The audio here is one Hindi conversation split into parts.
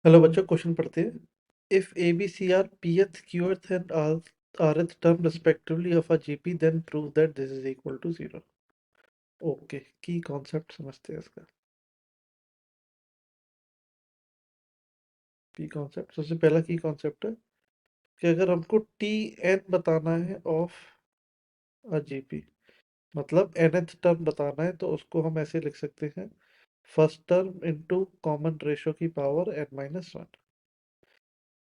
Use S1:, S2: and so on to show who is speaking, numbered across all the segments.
S1: हेलो बच्चों, क्वेश्चन पढ़ते हैं। If A B C are pth qth and rth term respectively of a gp, then prove that this is equal to 0। Okay, की कॉन्सेप्ट समझते हैं इसका। की कॉन्सेप्ट, सबसे पहला की कॉन्सेप्ट है कि अगर हमको टी एन बताना है ऑफ अ जीपी, मतलब nth टर्म बताना है, तो उसको हम ऐसे लिख सकते हैं, first term into common ratio की पावर n-1।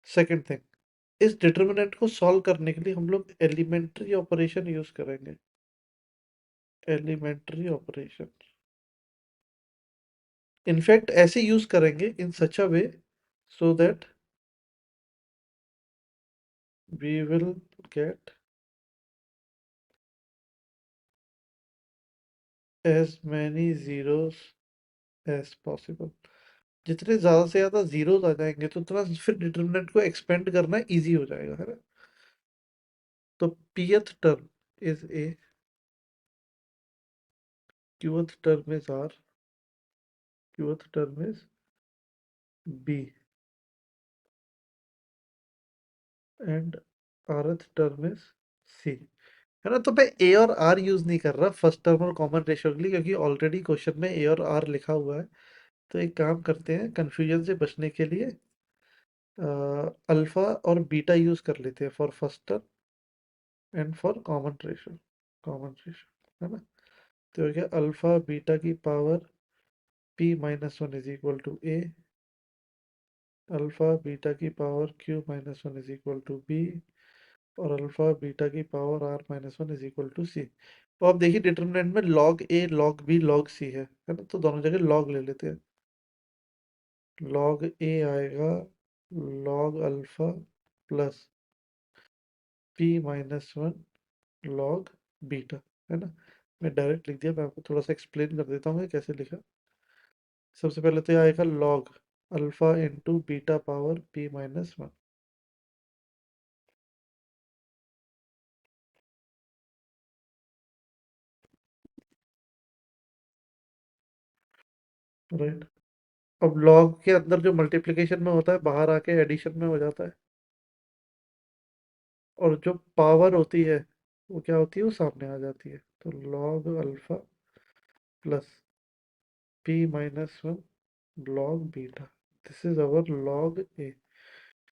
S1: सेकंड थिंग, इस डिटर्मिनेंट को सॉल्व करने के लिए हम लोग एलिमेंट्री ऑपरेशन यूज करेंगे। एलिमेंट्री ऑपरेशन इनफैक्ट ऐसे यूज करेंगे in such a way so that we will get as many zeros as possible. जितने ज्यादा से ज्यादा जीरोस आ जाएंगे तो उतना फिर डिटरमिनेंट को एक्सपेंड करना इजी हो जाएगा, है ना। तो pth term is a, qth term is r, qth term is b and rth term is c, है ना। तो मैं ए और आर यूज नहीं कर रहा फर्स्ट टर्म और कॉमन रेशियो के लिए, क्योंकि ऑलरेडी क्वेश्चन में ए और आर लिखा हुआ है। तो एक काम करते हैं, कंफ्यूजन से बचने के लिए अल्फा और बीटा यूज कर लेते हैं for first term and for common ratio, है ना। तो हो गया अल्फा बीटा की power p-1 is equal to A, alpha beta की power q-1 is equal to B, और अल्फा बीटा की power r-1 is equal to C. तो आप देखिए डिटरमिनेंट में log A log B log C है ना। तो दोनों जगह लॉग ले लेते हैं। लॉग ए आएगा log alpha plus p-1 log beta, है ना। मैं डायरेक्ट लिख दिया, मैं आपको थोड़ा सा एक्सप्लेन कर देता हूँ कि कैसे लिखा। सबसे पहले तो ये आएगा log alpha into beta power p-1, right. अब लॉग के अंदर जो मल्टीप्लिकेशन में होता है बाहर आके एडिशन में हो जाता है, और जो पावर होती है वो क्या होती है, वो सामने आ जाती है। तो log alpha plus p-1 log beta, this is our log a।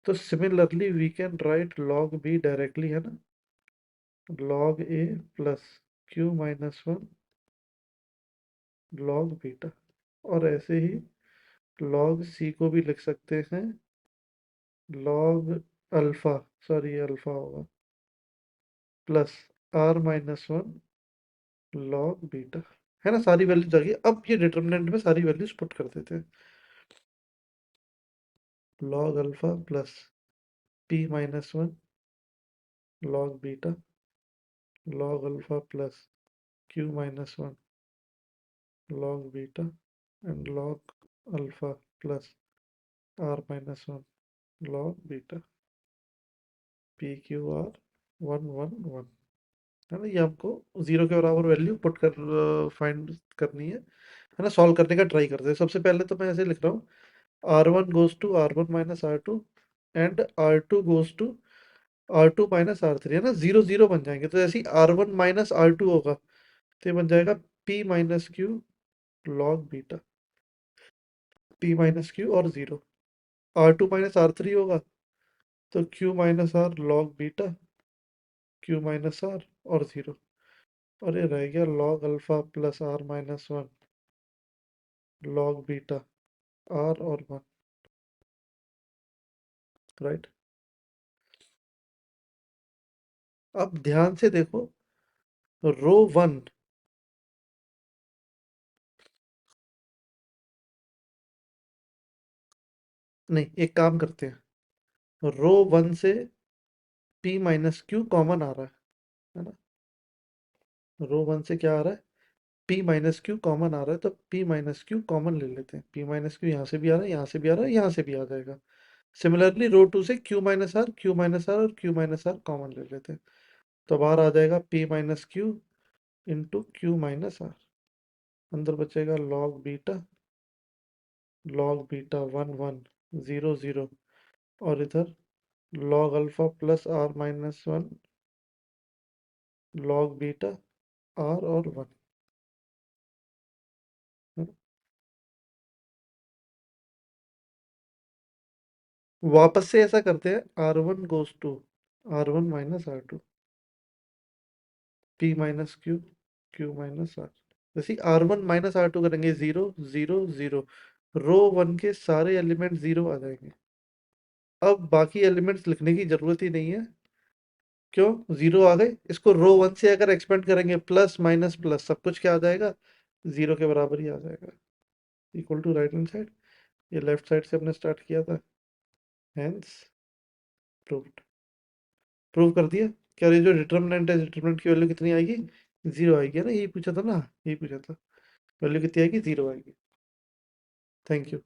S1: तो similarly we can write log b directly, है ना। log a plus q-1 log beta, और ऐसे ही log c को भी लिख सकते हैं log अल्फा, सॉरी ये अल्फा होगा, प्लस r-1 log बीटा, है ना। सारी वैल्यूज आ गई। अब ये डिटरमिनेंट में सारी वैल्यूज पुट कर देते हैं। log alpha plus p-1 log beta, log alpha plus q-1 log beta, and log alpha plus r-1 log beta, P Q R 1 1 1, है ना। ये हमको जीरो के बराबर वैल्यू पुट कर फाइंड करनी है ना। सॉल्व करने का ट्राई करते हैं। सबसे पहले तो मैं ऐसे लिख रहा हूँ, r1 goes to r1 minus r2 and r2 goes to r2 minus r3, है ना। जीरो जीरो बन जाएंगे, तो ऐसे ही r1 माइनस r2 होगा तो ये बन जाएगा p minus Q log beta, p minus Q और जीरो। r2 माइनस r3 होगा तो q minus r log beta, q minus r और जीरो, और ये रह गया log alpha plus r-1 log beta, r और 1, राइट। अब ध्यान से देखो, रो 1, नहीं एक काम करते हैं, रो 1 से p माइनस क्यू कॉमन आ रहा है ना। रो 1 से क्या आ रहा है, p माइनस क्यू कॉमन आ रहा है, तो p माइनस क्यू कॉमन ले लेते हैं। p माइनस क्यू यहाँ से भी आ रहा है, यहाँ से भी आ रहा है, यहाँ से भी आ जाएगा। सिमिलरली रो 2 से q माइनस आर और q माइनस आर कॉमन ले लेते हैं। तो बाहर आ जाएगा p minus Q into Q minus R, अंदर बचेगा log बीटा 1 1 0 0, और इधर log alpha plus r minus 1 log beta r और 1। वापस से ऐसा करते हैं, r1 goes to r1 minus r2, p minus q minus r। जैसे r1 माइनस r2 करेंगे 0 0 0, रो 1 के सारे एलिमेंट 0 आ जाएंगे। अब बाकी एलिमेंट्स लिखने की जरूरत ही नहीं है, क्यों? 0 आ गए। इसको रो 1 से अगर एक्सपेंड करेंगे प्लस माइनस प्लस सब कुछ क्या आ जाएगा? 0 के बराबर ही आ जाएगा, equal to right hand side. ये लेफ्ट साइड से हमने स्टार्ट किया था, हेंस प्रूव्ड। प्रूव कर दिया। क्या ये जो डिटर्मिनेंट है, डिटर्मिनेंट की वैल्यू कितनी आएगी? 0 आएगी, है ना? यही पूछा था ना, यही पूछा था। वैल्यू कितनी आएगी? 0 आएगी। Thank you.